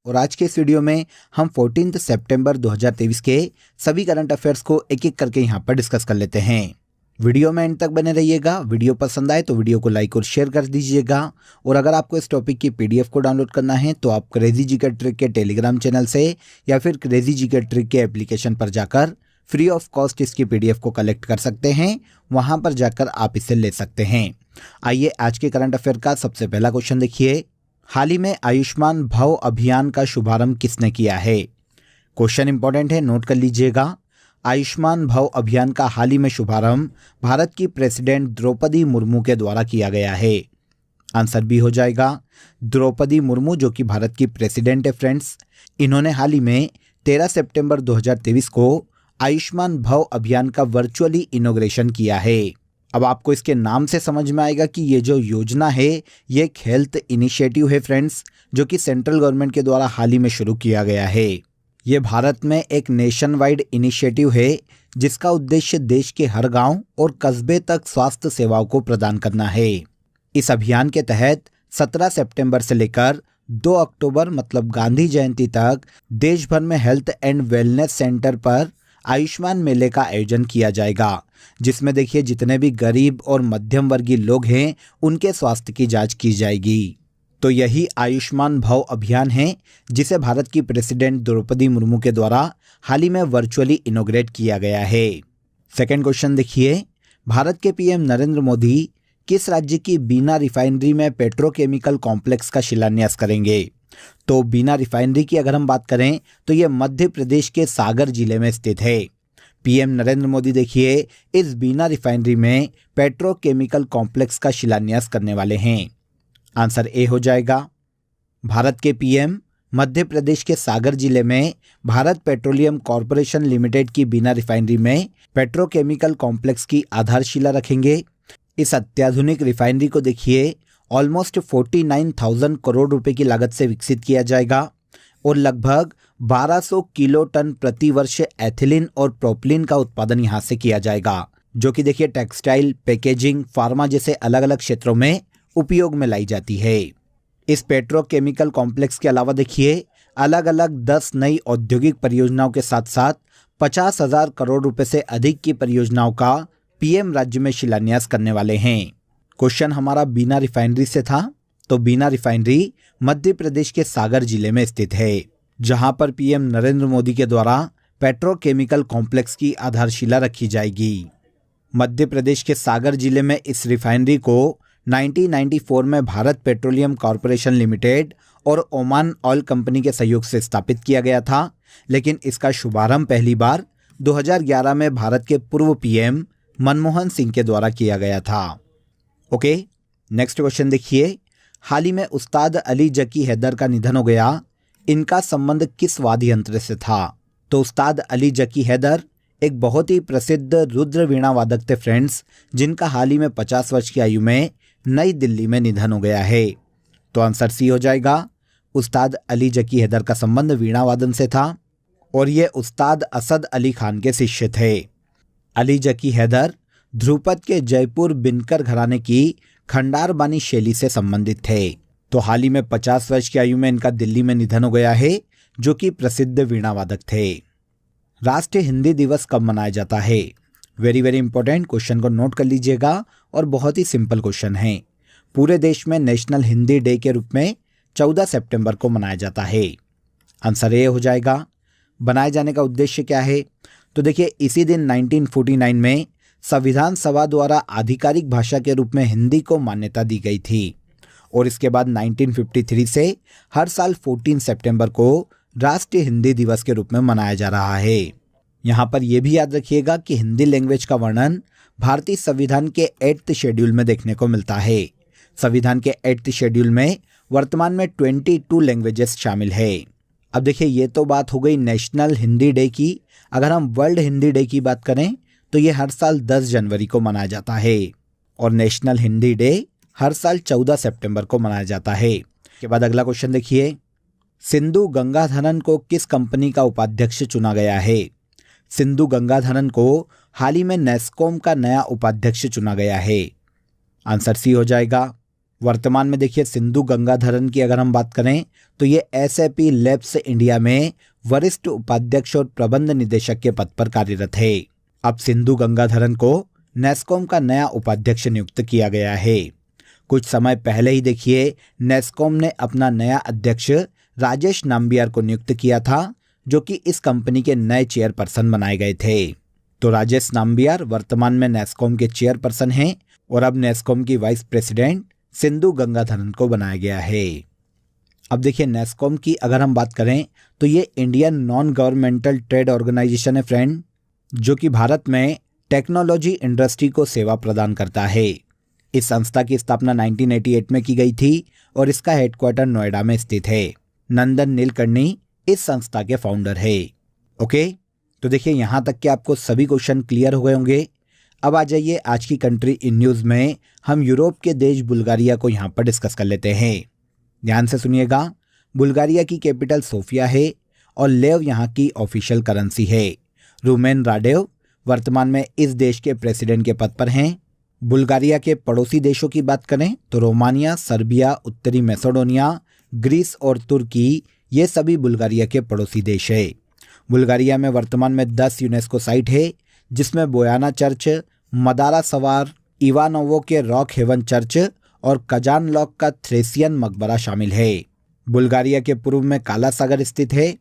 और आज के इस वीडियो में हम 14 सितंबर 2023 के सभी करंट अफेयर्स को एक एक करके यहाँ पर डिस्कस कर लेते हैं। वीडियो में एंड तक बने रहिएगा। वीडियो पसंद आए तो वीडियो को लाइक और शेयर कर दीजिएगा। और अगर आपको इस टॉपिक की पीडीएफ को डाउनलोड करना है तो आप क्रेजी जीके ट्रिक के टेलीग्राम चैनल से या फिर क्रेजी जीके ट्रिक के एप्लीकेशन पर जाकर फ्री ऑफ कॉस्ट इसकी पीडीएफ को कलेक्ट कर सकते हैं। वहां पर जाकर आप इसे ले सकते हैं। आइए आज के करंट अफेयर का सबसे पहला क्वेश्चन देखिए। हाल ही में आयुष्मान भव अभियान का शुभारंभ किसने किया है? क्वेश्चन इंपॉर्टेंट है, नोट कर लीजिएगा। आयुष्मान भव अभियान का हाल ही में शुभारंभ भारत की प्रेसिडेंट द्रौपदी मुर्मू के द्वारा किया गया है। आंसर बी हो जाएगा। द्रौपदी मुर्मू जो कि भारत की प्रेसिडेंट है फ्रेंड्स, इन्होंने हाल ही में 13 सितंबर 2023 को आयुष्मान भव अभियान का वर्चुअली इनॉग्रेशन किया है। अब आपको इसके नाम से समझ में आएगा कि ये जो योजना है ये एक हेल्थ इनिशिएटिव है फ्रेंड्स, जो कि सेंट्रल गवर्नमेंट के द्वारा हाल ही में शुरू किया गया है। ये भारत में एक नेशन वाइड इनिशिएटिव है जिसका उद्देश्य देश के हर गांव और कस्बे तक स्वास्थ्य सेवाओं को प्रदान करना है। इस अभियान के तहत 17 सितंबर से लेकर 2 अक्टूबर मतलब गांधी जयंती तक देश भर में हेल्थ एंड वेलनेस सेंटर पर आयुष्मान मेले का आयोजन किया जाएगा, जिसमें देखिए जितने भी गरीब और मध्यम वर्गीय लोग हैं उनके स्वास्थ्य की जांच की जाएगी। तो यही आयुष्मान भव अभियान है जिसे भारत की प्रेसिडेंट द्रौपदी मुर्मू के द्वारा हाल ही में वर्चुअली इनॉग्रेट किया गया है। सेकंड क्वेश्चन देखिए। भारत के पीएम नरेंद्र मोदी किस राज्य की बीना रिफाइनरी में पेट्रोकेमिकल कॉम्प्लेक्स का शिलान्यास करेंगे? तो बीना रिफाइनरी की अगर हम बात करें तो ये मध्य प्रदेश के सागर जिले में स्थित है। पीएम नरेंद्र मोदी देखिए इस बीना रिफाइनरी में पेट्रोकेमिकल कॉम्प्लेक्स का शिलान्यास करने वाले हैं। आंसर ए हो जाएगा। भारत के पीएम मध्य प्रदेश के सागर जिले में भारत पेट्रोलियम कॉरपोरेशन लिमिटेड की बीना रिफाइनरी में पेट्रोकेमिकल कॉम्प्लेक्स की आधारशिला रखेंगे। इस अत्याधुनिक रिफाइनरी को देखिए ऑलमोस्ट 49,000 करोड़ रुपए की लागत से विकसित किया जाएगा और लगभग 1200 किलो टन प्रति वर्ष एथिलीन और प्रोपिलीन का उत्पादन यहां से किया जाएगा, जो कि देखिए टेक्सटाइल, पैकेजिंग, फार्मा जैसे अलग अलग क्षेत्रों में उपयोग में लाई जाती है। इस पेट्रोकेमिकल कॉम्प्लेक्स के अलावा देखिए अलग अलग 10 औद्योगिक औद्योगिक परियोजनाओं के साथ साथ 50,000 करोड़ रुपए से अधिक की परियोजनाओं का पीएम राज्य में शिलान्यास करने वाले हैं। क्वेश्चन हमारा बीना रिफाइनरी से था, तो बीना रिफाइनरी मध्य प्रदेश के सागर जिले में स्थित है, जहां पर पीएम नरेंद्र मोदी के द्वारा पेट्रोकेमिकल कॉम्प्लेक्स की आधारशिला रखी जाएगी। मध्य प्रदेश के सागर जिले में इस रिफाइनरी को 1994 में भारत पेट्रोलियम कॉरपोरेशन लिमिटेड और ओमान ऑयल कंपनी के सहयोग से स्थापित किया गया था, लेकिन इसका शुभारंभ पहली बार 2011 में भारत के पूर्व पीएम मनमोहन सिंह के द्वारा किया गया था। ओके, नेक्स्ट क्वेश्चन देखिए। हाल ही में उस्ताद अली जकी हैदर का निधन हो गया, इनका संबंध किस वाद्य यंत्र से था? तो उस्ताद अली जकी हैदर एक बहुत ही प्रसिद्ध रुद्र वीणा वादक थे फ्रेंड्स, जिनका हाल ही में 50 वर्ष की आयु में नई दिल्ली में निधन हो गया है। तो आंसर सी हो जाएगा। उस्ताद अली जकी हैदर का संबंध वीणा वादन से था और ये उस्ताद असद अली खान के शिष्य थे। अली जकी हैदर ध्रुपद के जयपुर बिनकर घराने की खंडार बानी शैली से संबंधित थे। तो हाल ही में 50 वर्ष की आयु में इनका दिल्ली में निधन हो गया है, जो कि प्रसिद्ध वीणा वादक थे। राष्ट्रीय हिंदी दिवस कब मनाया जाता है? वेरी वेरी इंपॉर्टेंट क्वेश्चन को नोट कर लीजिएगा और बहुत ही सिंपल क्वेश्चन है। पूरे देश में नेशनल हिंदी डे के रूप में 14 सितंबर को मनाया जाता है। आंसर ए हो जाएगा। बनाए जाने का उद्देश्य क्या है? तो देखिए इसी दिन 1949 में संविधान सभा द्वारा आधिकारिक भाषा के रूप में हिंदी को मान्यता दी गई थी और इसके बाद 1953 से हर साल 14 सितंबर को राष्ट्रीय हिंदी दिवस के रूप में मनाया जा रहा है। यहाँ पर यह भी याद रखिएगा कि हिंदी लैंग्वेज का वर्णन भारतीय संविधान के 8th शेड्यूल में देखने को मिलता है। संविधान के 8th शेड्यूल में वर्तमान में 22 लैंग्वेजेस शामिल है। अब देखिए ये तो बात हो गई नेशनल हिंदी डे की। अगर हम वर्ल्ड हिंदी डे की बात करें तो ये हर साल 10 जनवरी को मनाया जाता है और नेशनल हिंदी डे हर साल 14 सितंबर को मनाया जाता है। के बाद अगला क्वेश्चन देखिए। सिंधु गंगाधरन को किस कंपनी का उपाध्यक्ष चुना गया है? सिंधु गंगाधरन को हाल ही में नेस्कॉम का नया उपाध्यक्ष चुना गया है। आंसर सी हो जाएगा। वर्तमान में देखिए सिंधु गंगाधरन की अगर हम बात करें तो ये SAP लैब्स इंडिया में वरिष्ठ उपाध्यक्ष और प्रबंध निदेशक के पद पर कार्यरत है। अब सिंधु गंगाधरन को नेस्कॉम का नया उपाध्यक्ष नियुक्त किया गया है। कुछ समय पहले ही देखिए नेस्कॉम ने अपना नया अध्यक्ष राजेश नाम्बियार को नियुक्त किया था, जो कि इस कंपनी के नए चेयरपर्सन बनाए गए थे। तो राजेश नाम्बियार वर्तमान में नेस्कॉम के चेयरपर्सन हैं और अब नेस्कॉम की वाइस प्रेसिडेंट सिंधु गंगाधरन को बनाया गया है। अब देखिए नेस्कॉम की अगर हम बात करें तो ये Indian non governmental trade organisation है फ्रेंड, जो कि भारत में टेक्नोलॉजी इंडस्ट्री को सेवा प्रदान करता है। इस संस्था की स्थापना 1988 में की गई थी और इसका हेडक्वार्टर नोएडा में स्थित है। नंदन नीलकर्णी इस संस्था के फाउंडर है। ओके, तो देखिए यहाँ तक के आपको सभी क्वेश्चन क्लियर हो गए होंगे। अब आ जाइए आज की कंट्री इन न्यूज़ में हम यूरोप के देश बुल्गारिया को यहाँ पर डिस्कस कर लेते हैं। ध्यान से सुनिएगा। बुल्गारिया की कैपिटल सोफिया है और लेव यहाँ की ऑफिशियल करेंसी है। रूमेन राडेव वर्तमान में इस देश के प्रेसिडेंट के पद पर हैं। बुल्गारिया के पड़ोसी देशों की बात करें तो रोमानिया, सर्बिया, उत्तरी मैसेडोनिया, ग्रीस और तुर्की ये सभी बुल्गारिया के पड़ोसी देश है। बुल्गारिया में वर्तमान में 10 यूनेस्को साइट है, जिसमें बोयाना चर्च, मदारा सवार, इवानोवो के रॉक हेवन चर्च और कजान लॉक का थ्रेसियन मकबरा शामिल है। बुल्गारिया के पूर्व में काला सागर स्थित है।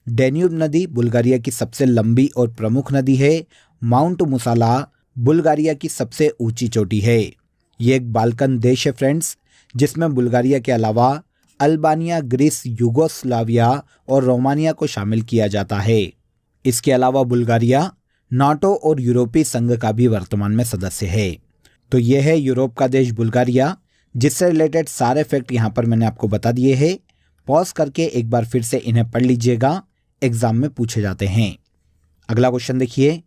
डेन्यूब नदी बुल्गारिया की सबसे लंबी और प्रमुख नदी है। माउंट मुसाला बुल्गारिया की सबसे ऊंची चोटी है। ये एक बाल्कन देश है फ्रेंड्स, जिसमें बुल्गारिया के अलावा अल्बानिया, ग्रीस, यूगोस्लाविया और रोमानिया को शामिल किया जाता है। इसके अलावा बुल्गारिया नाटो और यूरोपीय संघ का भी वर्तमान में सदस्य है। तो यह है यूरोप का देश बुल्गारिया, जिससे रिलेटेड सारे फैक्ट यहाँ पर मैंने आपको बता दिए हैं। पॉज करके एक बार फिर से इन्हें पढ़ लीजिएगा, एग्जाम में पूछे जाते हैं। अगला क्वेश्चन देखिए,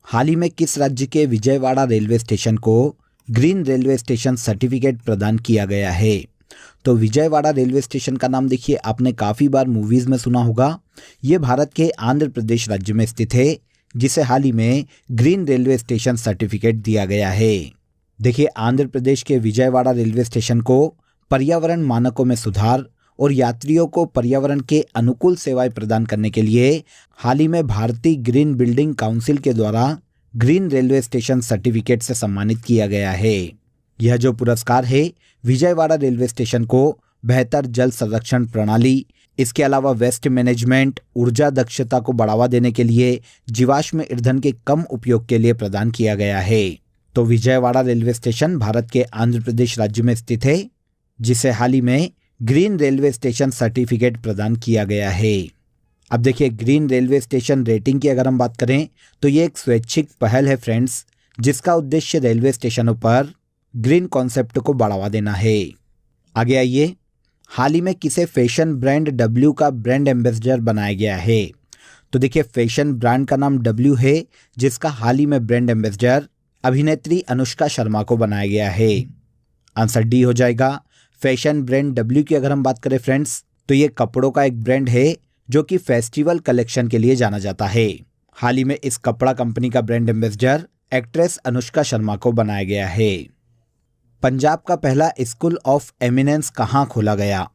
हाल ही में किस राज्य के विजयवाड़ा रेलवे स्टेशन को ग्रीन रेलवे स्टेशन सर्टिफिकेट प्रदान किया गया है? तो विजयवाड़ा रेलवे स्टेशन का नाम देखिए आपने काफ़ी बार मूवीज़ में सुना होगा। ये भारत के आंध्र प्रदेश राज्य में स्थित है, जिसे हाल ही में ग्रीन रेलवे स्टेशन सर्टिफिकेट दिया गया है। देखिए आंध्र प्रदेश के विजयवाड़ा रेलवे स्टेशन को पर्यावरण मानकों में सुधार और यात्रियों को पर्यावरण के अनुकूल सेवाएं प्रदान करने के लिए हाल ही में भारतीय ग्रीन बिल्डिंग काउंसिल के द्वारा ग्रीन रेलवे स्टेशन सर्टिफिकेट से सम्मानित किया गया है। यह जो पुरस्कार है विजयवाड़ा रेलवे स्टेशन को बेहतर जल संरक्षण प्रणाली, इसके अलावा वेस्ट मैनेजमेंट, ऊर्जा दक्षता को बढ़ावा देने के लिए जीवाश्म ईंधन के कम उपयोग के लिए प्रदान किया गया है। तो विजयवाड़ा रेलवे स्टेशन भारत के आंध्र प्रदेश राज्य में स्थित है, जिसे हाल ही में ग्रीन रेलवे स्टेशन सर्टिफिकेट प्रदान किया गया है। अब देखिए ग्रीन रेलवे स्टेशन रेटिंग की अगर हम बात करें तो ये एक स्वैच्छिक पहल है फ्रेंड्स, जिसका उद्देश्य रेलवे स्टेशनों पर ग्रीन कॉन्सेप्ट को बढ़ावा देना है। आगे आइए, हाल ही में किसे फैशन ब्रांड W का ब्रांड एम्बेसडर बनाया गया है? तो देखिए फैशन ब्रांड का नाम W है, जिसका हाल ही में ब्रांड एम्बेसडर अभिनेत्री अनुष्का शर्मा को बनाया गया है। आंसर डी हो जाएगा। फैशन ब्रांड W की अगर हम बात करें फ्रेंड्स तो ये कपड़ों का एक ब्रांड है जो कि फेस्टिवल कलेक्शन के लिए जाना जाता है। हाल ही में इस कपड़ा कंपनी का brand ambassador actress Anushka Sharma को बनाया गया है। पंजाब का पहला स्कूल ऑफ एमिनेंस कहाँ खोला गया?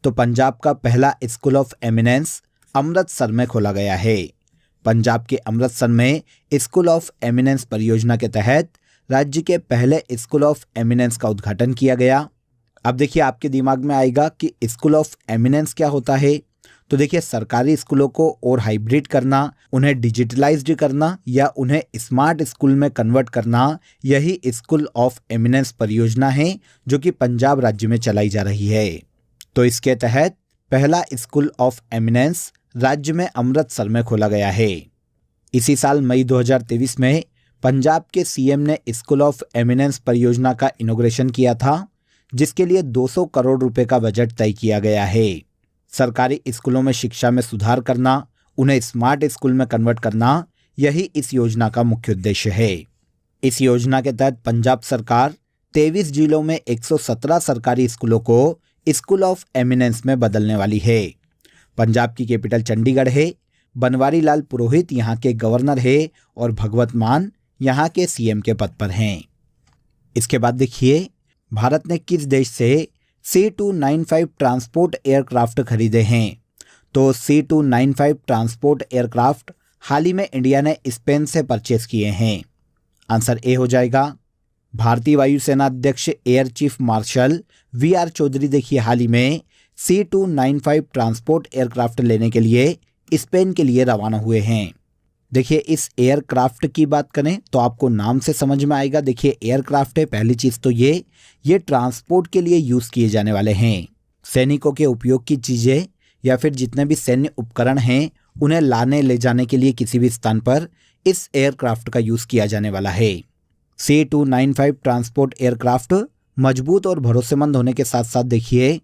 तो पंजाब का पहला स्कूल ऑफ एमिनेंस अमृतसर में खोला गया है। पंजाब के अमृतसर में स्कूल ऑफ एमिनेंस परियोजना के तहत राज्य के पहले स्कूल ऑफ एमिनेंस का उद्घाटन किया गया। अब देखिए आपके दिमाग में आएगा कि स्कूल ऑफ एमिनेंस क्या होता है। तो देखिए सरकारी स्कूलों को और हाइब्रिड करना, उन्हें डिजिटलाइज्ड करना या उन्हें स्मार्ट स्कूल में कन्वर्ट करना, यही स्कूल ऑफ एमिनेंस परियोजना है जो कि पंजाब राज्य में चलाई जा रही है। तो इसके तहत पहला स्कूल ऑफ एमिनेंस राज्य में अमृतसर में खोला गया है। इसी साल मई 2023 में पंजाब के सीएम ने स्कूल ऑफ एमिनेंस परियोजना का इनॉग्रेशन किया था, जिसके लिए 200 करोड़ रुपए का बजट तय किया गया है। सरकारी स्कूलों में शिक्षा में सुधार करना, उन्हें स्मार्ट स्कूल में कन्वर्ट करना, यही इस योजना का मुख्य उद्देश्य है। इस योजना के तहत पंजाब सरकार 23 जिलों में 117 सरकारी स्कूलों को स्कूल ऑफ एमिनेंस में बदलने वाली है। पंजाब की कैपिटल चंडीगढ़ है। बनवारी लाल पुरोहित यहाँ के गवर्नर है और भगवत मान यहाँ के सीएम के पद पर हैं। इसके बाद देखिए भारत ने किस देश से C295 ट्रांसपोर्ट एयरक्राफ्ट खरीदे हैं? तो C295 ट्रांसपोर्ट एयरक्राफ्ट हाल ही में इंडिया ने स्पेन से परचेस किए हैं। आंसर ए हो जाएगा। भारतीय वायुसेना अध्यक्ष air chief marshal VR Chaudhary देखिए हाल ही में C295 ट्रांसपोर्ट एयरक्राफ्ट लेने के लिए स्पेन के लिए रवाना हुए हैं। देखिए इस एयरक्राफ्ट की बात करें तो आपको नाम से समझ में आएगा। देखिए एयरक्राफ्ट है, पहली चीज़ तो ये ट्रांसपोर्ट के लिए यूज़ किए जाने वाले हैं। सैनिकों के उपयोग की चीज़ें या फिर जितने भी सैन्य उपकरण हैं उन्हें लाने ले जाने के लिए किसी भी स्थान पर इस एयरक्राफ्ट का यूज़ किया जाने वाला है। C295 ट्रांसपोर्ट एयरक्राफ्ट मजबूत और भरोसेमंद होने के साथ साथ देखिए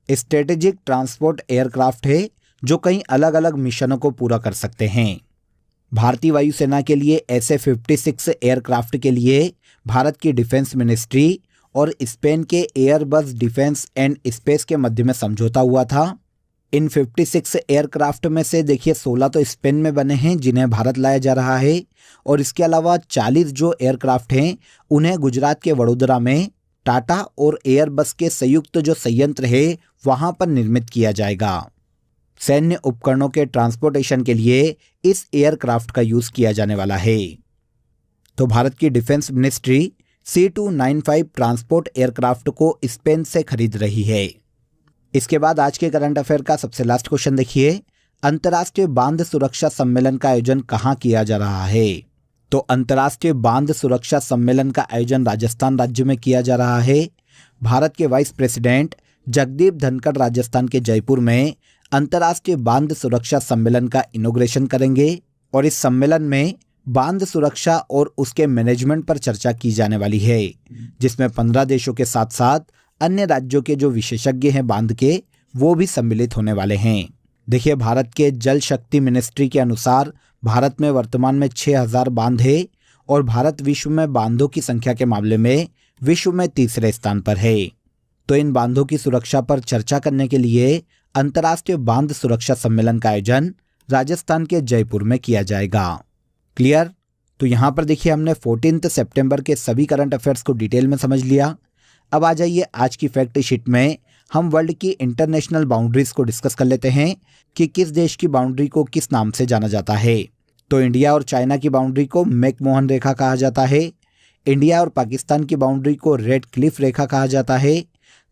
स्ट्रेटेजिक ट्रांसपोर्ट एयरक्राफ्ट है जो कई अलग अलग मिशनों को पूरा कर सकते हैं। भारतीय वायुसेना के लिए SA-56 एयरक्राफ्ट के लिए भारत की डिफेंस मिनिस्ट्री और स्पेन के एयरबस डिफेंस एंड स्पेस के मध्य में समझौता हुआ था। इन 56 एयरक्राफ्ट में से देखिए 16 तो स्पेन में बने हैं जिन्हें भारत लाया जा रहा है, और इसके अलावा 40 जो एयरक्राफ्ट हैं उन्हें गुजरात के वडोदरा में टाटा और एयरबस के संयुक्त जो संयंत्र है वहां पर निर्मित किया जाएगा। सैन्य उपकरणों के ट्रांसपोर्टेशन के लिए इस एयरक्राफ्ट का यूज किया जाने वाला है। तो भारत की defence ministry C295 transport aircraft को स्पेन से खरीद रही है। इसके बाद आज के करंट अफेयर का सबसे लास्ट क्वेश्चन देखिए, अंतर्राष्ट्रीय बांध सुरक्षा सम्मेलन का आयोजन कहाँ किया जा रहा है? तो अंतर्राष्ट्रीय बांध सुरक्षा सम्मेलन का आयोजन राजस्थान राज्य में किया जा रहा है। भारत के वाइस प्रेसिडेंट जगदीप धनखड़ राजस्थान के जयपुर में अंतर्राष्ट्रीय बांध सुरक्षा सम्मेलन का इनॉग्रेशन करेंगे, और इस सम्मेलन में बांध सुरक्षा और उसके मैनेजमेंट पर चर्चा की जाने वाली है, जिसमें 15 देशों के साथ साथ अन्य राज्यों के जो विशेषज्ञ हैं बांध के वो भी सम्मिलित होने वाले हैं। देखिए भारत के जल शक्ति मिनिस्ट्री के अनुसार भारत में वर्तमान में 6000 बांध है, और भारत विश्व में बांधों की संख्या के मामले में विश्व में तीसरे स्थान पर है। तो इन बांधों की सुरक्षा पर चर्चा करने के लिए अंतर्राष्ट्रीय बांध सुरक्षा सम्मेलन का आयोजन राजस्थान के जयपुर में किया जाएगा। क्लियर? तो यहाँ पर देखिए हमने 14 सितंबर के सभी करंट अफेयर्स को डिटेल में समझ लिया। अब आ जाइए आज की फैक्ट शीट में हम वर्ल्ड की इंटरनेशनल बाउंड्रीज को डिस्कस कर लेते हैं कि किस देश की बाउंड्री को किस नाम से जाना जाता है। तो इंडिया और चाइना की बाउंड्री को मैकमोहन रेखा कहा जाता है। इंडिया और पाकिस्तान की बाउंड्री को रेड क्लिफ रेखा कहा जाता है।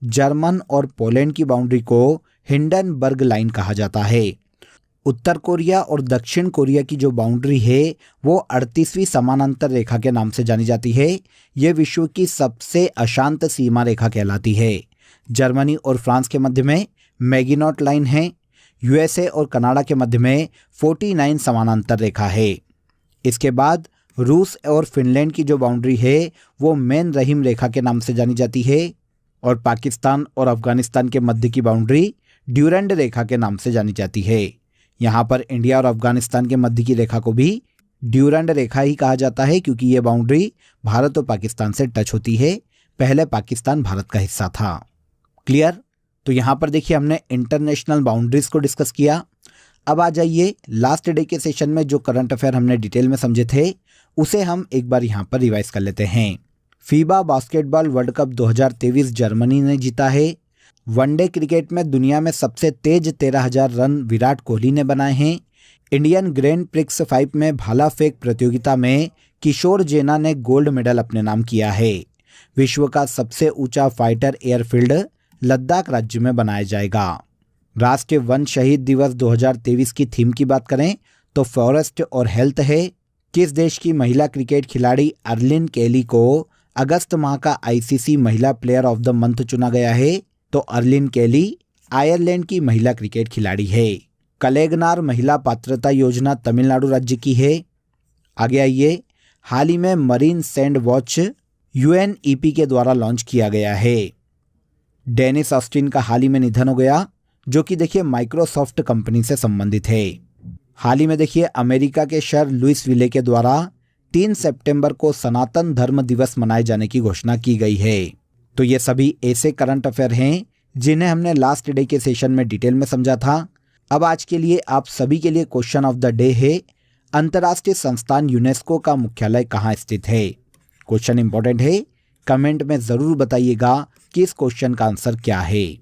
जर्मन और पोलैंड की बाउंड्री को हिंडनबर्ग लाइन कहा जाता है। उत्तर कोरिया और दक्षिण कोरिया की जो बाउंड्री है वो 38वीं समानांतर रेखा के नाम से जानी जाती है। ये विश्व की सबसे अशांत सीमा रेखा कहलाती है। जर्मनी और फ्रांस के मध्य में मैगिनॉट लाइन है। USA और कनाडा के मध्य में 49 समानांतर रेखा है। इसके बाद रूस और फिनलैंड की जो बाउंड्री है वो मेन रहीम रेखा के नाम से जानी जाती है, और पाकिस्तान और अफगानिस्तान के मध्य की बाउंड्री ड्यूरेंड रेखा के नाम से जानी जाती है। यहाँ पर इंडिया और अफगानिस्तान के मध्य की रेखा को भी ड्यूरेंड रेखा ही कहा जाता है, क्योंकि ये बाउंड्री भारत और पाकिस्तान से टच होती है। पहले पाकिस्तान भारत का हिस्सा था। क्लियर? तो यहाँ पर देखिए हमने इंटरनेशनल बाउंड्रीज को डिस्कस किया। अब आ जाइए लास्ट डे के सेशन में जो करंट अफेयर हमने डिटेल में समझे थे उसे हम एक बार यहाँ पर रिवाइज कर लेते हैं। FIBA basketball world cup 2023 Germany ने जीता है। वनडे क्रिकेट में दुनिया में सबसे तेज 13,000 रन विराट कोहली ने बनाए हैं। इंडियन ग्रैंड प्रिक्स 5 में भाला फेंक प्रतियोगिता में किशोर जेना ने गोल्ड मेडल अपने नाम किया है। विश्व का सबसे ऊंचा फाइटर एयरफील्ड लद्दाख राज्य में बनाया जाएगा। राष्ट्रीय वन शहीद दिवस 2023 की थीम की बात करें तो फॉरेस्ट और हेल्थ है। किस देश की महिला क्रिकेट खिलाड़ी अर्लिन केली को अगस्त माह का ICC महिला प्लेयर ऑफ द मंथ चुना गया है? तो अर्लिन केली आयरलैंड की महिला क्रिकेट खिलाड़ी है। कलेगनार महिला पात्रता योजना तमिलनाडु राज्य की है। आगे आइए, हाल ही में मरीन सैंड वॉच UNEP के द्वारा लॉन्च किया गया है। डेनिस ऑस्टिन का हाल ही में निधन हो गया, जो कि देखिए माइक्रोसॉफ्ट कंपनी से संबंधित है। हाल ही में देखिए अमेरिका के शहर लुइसविले के द्वारा 3 सितंबर को सनातन धर्म दिवस मनाए जाने की घोषणा की गई है। तो ये सभी ऐसे करंट अफेयर हैं जिन्हें हमने लास्ट डे के सेशन में डिटेल में समझा था। अब आज के लिए आप सभी के लिए क्वेश्चन ऑफ द डे है, अंतर्राष्ट्रीय संस्थान यूनेस्को का मुख्यालय कहाँ स्थित है? क्वेश्चन इंपॉर्टेंट है कमेंट में ज़रूर बताइएगा कि इस क्वेश्चन का आंसर क्या है।